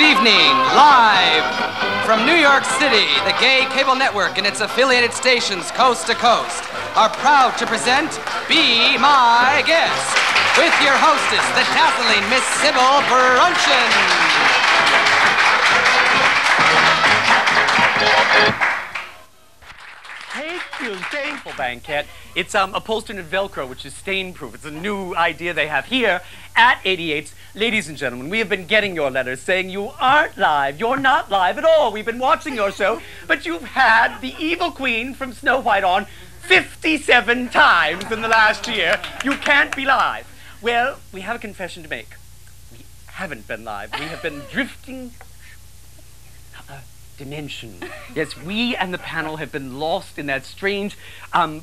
evening, live from New York City, the gay cable network and its affiliated stations coast to coast are proud to present Be My Guest with your hostess, the dazzling Miss Sybil Bruncheon. Thankful banquet. It's upholstered in Velcro, which is stain-proof. It's a new idea they have here at 88's. Ladies and gentlemen, we have been getting your letters saying you aren't live. You're not live at all. We've been watching your show, but you've had the evil queen from Snow White on 57 times in the last year. You can't be live. Well, we have a confession to make. We haven't been live. We have been drifting dimension. Yes, we and the panel have been lost in that strange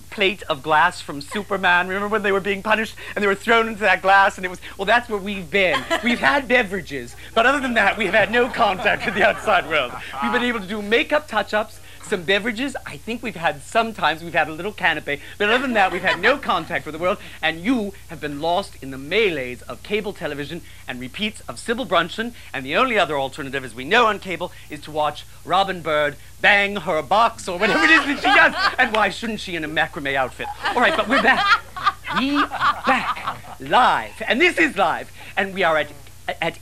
plate of glass from Superman. Remember when they were being punished and they were thrown into that glass and it was, well, that's where we've been. We've had beverages, but other than that, we've had no contact with the outside world. We've been able to do makeup touch-ups, some beverages. I think we've had sometimes, we've had a little canapé, but other than that, we've had no contact with the world, and you have been lost in the melees of cable television and repeats of Sybil Bruncheon, and the only other alternative, as we know on cable, is to watch Robin Bird bang her box or whatever it is that she does. And why shouldn't she in a macrame outfit? All right, but we're back. We are back live, and this is live, and we are at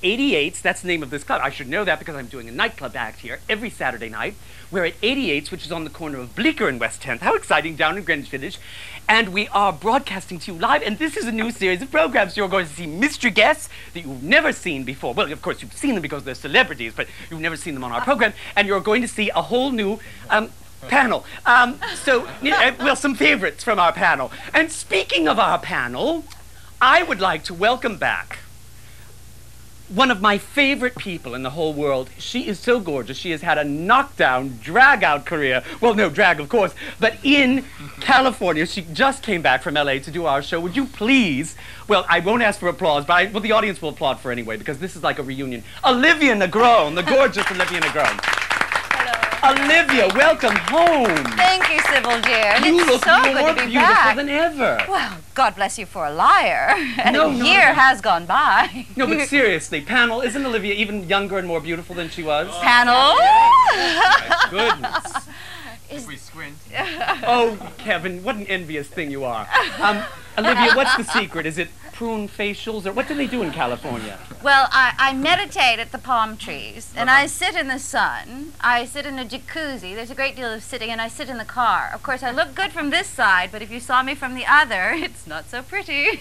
88's. That's the name of this club. I should know that because I'm doing a nightclub act here every Saturday night. We're at 88's, which is on the corner of Bleecker and West 10th. How exciting, down in Greenwich Village. And we are broadcasting to you live, and this is a new series of programs. You're going to see mystery guests that you've never seen before. Well, of course, you've seen them because they're celebrities, but you've never seen them on our program. And you're going to see a whole new panel. Well, some favorites from our panel. And speaking of our panel, I would like to welcome back one of my favorite people in the whole world. She is so gorgeous. She has had a knockdown, drag-out career. Well, no drag, of course, but in California. She just came back from LA to do our show. Would you please, well, I won't ask for applause, but well, the audience will applaud for anyway, because this is like a reunion. Olivia Negron, the gorgeous Olivia Negron. Olivia, welcome home. Thank you, Sybil, dear. You look so more good to be beautiful back. than ever. Well, God bless you for a liar. And No, a no, year no. has gone by. No, but seriously, panel, isn't Olivia even younger and more beautiful than she was? Panel? My goodness. If we squint. Oh, Kevin, what an envious thing you are. Olivia, what's the secret? Is it prune facials, or what do they do in California? Well, I meditate at the palm trees, and I sit in the sun. I sit in a jacuzzi. There's a great deal of sitting, and I sit in the car. Of course, I look good from this side, but if you saw me from the other, it's not so pretty.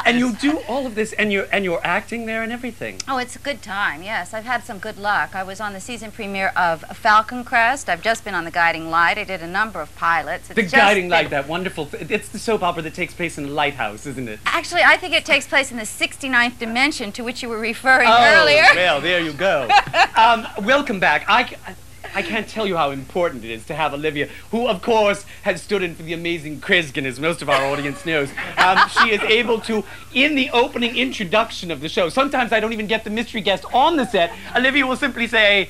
And you do all of this, and you're acting there and everything. Oh, it's a good time, yes. I've had some good luck. I was on the season premiere of Falcon Crest. I've just been on The Guiding Light. I did a number of pilots. The Guiding Light, that wonderful, it's the soap opera that takes place in a lighthouse, isn't it? Actually, I think it takes place in the 69th dimension to which you were referring earlier. Well, there you go. Welcome back. I can't tell you how important it is to have Olivia, who, of course, has stood in for the amazing Krizgan, as most of our audience knows. She is able to, in the opening introduction of the show, sometimes I don't even get the mystery guest on the set, Olivia will simply say,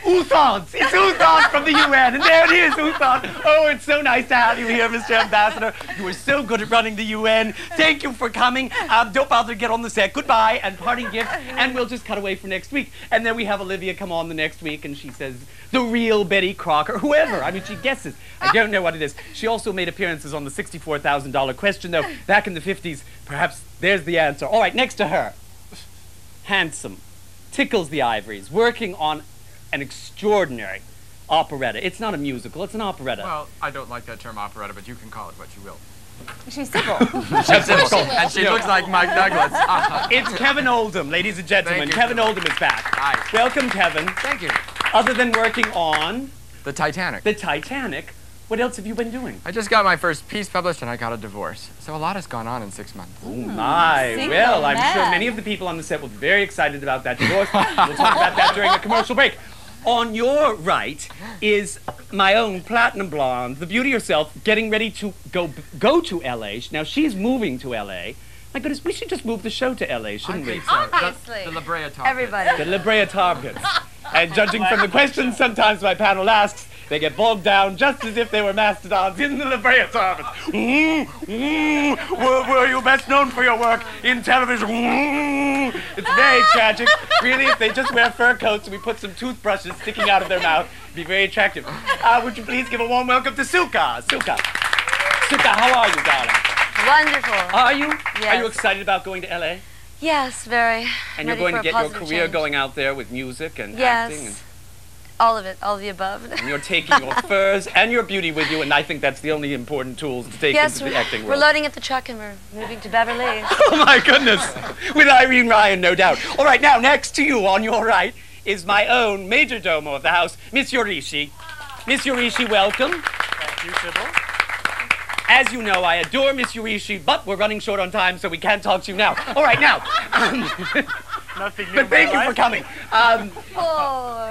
Outhant! It's Outhant from the UN, and there it is, Outhant! Oh, it's so nice to have you here, Mr. Ambassador. You were so good at running the UN. Thank you for coming. Don't bother to get on the set. Goodbye, and parting gift, and we'll just cut away for next week. And then we have Olivia come on the next week, and she says, the real Betty Crocker, whoever. I mean, she guesses. I don't know what it is. She also made appearances on the $64,000 question, though, back in the 50s. Perhaps there's the answer. All right, next to her. Handsome. Tickles the ivories. Working on an extraordinary operetta. It's not a musical, it's an operetta. Well, I don't like that term operetta, but you can call it what you will. She's Sybil. She's Sybil. And she looks like Mike Douglas. It's Kevin Oldham, ladies and gentlemen. Kevin Oldham is back. Hi. Welcome, Kevin. Thank you. Other than working on The Titanic. The Titanic, what else have you been doing? I just got my first piece published and I got a divorce. So a lot has gone on in 6 months. Oh my. Single Well, I'm man. sure many of the people on the set will be very excited about that divorce. We'll talk about that during a commercial break. On your right is my own platinum blonde, the beauty herself, getting ready to go to LA. Now she's moving to LA. My goodness, we should just move the show to LA, shouldn't we? Obviously. The La Brea Tar Pit. Everybody. The La Brea Tar Pits. And judging from the questions sometimes my panel asks, They get bogged down just as if they were mastodons in the La Brea service. Were you best known for your work in television? It's very tragic. Really, if they just wear fur coats and we put some toothbrushes sticking out of their mouth, it'd be very attractive. Would you please give a warm welcome to Suka? Suka, how are you, darling? Wonderful. Are you? Yes. Are you excited about going to L.A.? Yes, very. And you're going to get your career going out there with music and acting? Yes. All of it, all of the above. And you're taking your furs and your beauty with you, and I think that's the only important tools to take into the acting world. We're loading at the truck and we're moving to Beverly. Oh my goodness! With Irene Ryan, no doubt. All right, now next to you on your right is my own major domo of the house, Miss Yorishi. Miss Yorishi, welcome. Thank you, Sybil. As you know, I adore Miss Yorishi, but we're running short on time, so we can't talk to you now. All right, now. Nothing new. But thank you for coming.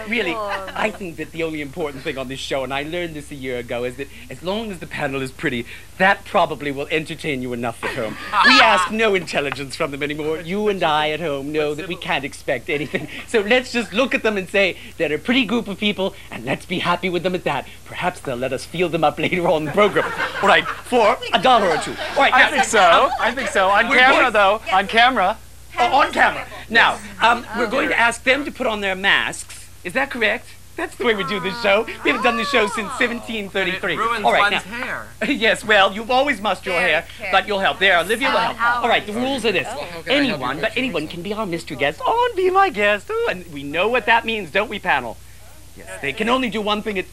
Really, Poor. I think that the only important thing on this show, and I learned this a year ago, is that as long as the panel is pretty, that probably will entertain you enough at home. We ask no intelligence from them anymore. You and I at home know that we can't expect anything. So let's just look at them and say they're a pretty group of people, and let's be happy with them at that. Perhaps they'll let us feel them up later on in the program. All right, for $1 or $2. All right, I think so. I think so. On camera, though. On camera. Oh, on camera. Now, we're going to ask them to put on their masks. Is that correct? That's the way we do this show. We haven't done this show since 1733. It ruins All right, one's now. hair. Yes, well, you've always mussed your Very hair, careful. but you'll help. There, Olivia will help. All right, the rules are this. Okay, Anyone can be our mystery guest. Oh, and be my guest. Oh, and we know what that means, don't we, panel? Yes, they can only do one thing at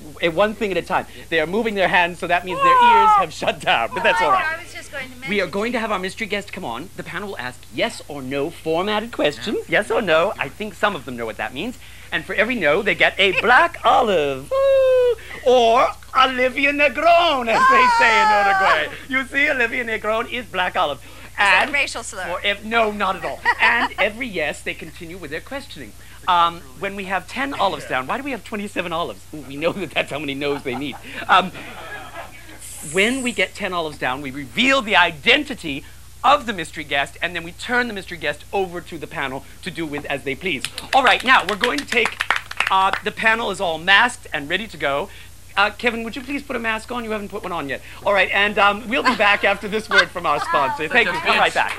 a time. They are moving their hands, so that means their ears have shut down, but that's all right. I was just going to mention. We are going to have our mystery guest come on. The panel will ask yes or no formatted questions. Yes or no. I think some of them know what that means. And for every no, they get a black olive. Ooh. Or Olivia Negron, as they say in Uruguay. You see, Olivia Negron is black olive. And racial slur. No, not at all. And every yes, they continue with their questioning. When we have 10 olives down, why do we have 27 olives? Ooh, we know that that's how many no's they need. When we get 10 olives down, we reveal the identity of the mystery guest, and then we turn the mystery guest over to the panel to do with as they please. All right, now we're going to take, the panel is all masked and ready to go. Kevin, would you please put a mask on? You haven't put one on yet. All right, and we'll be back after this word from our sponsor. Thank you. Come right back.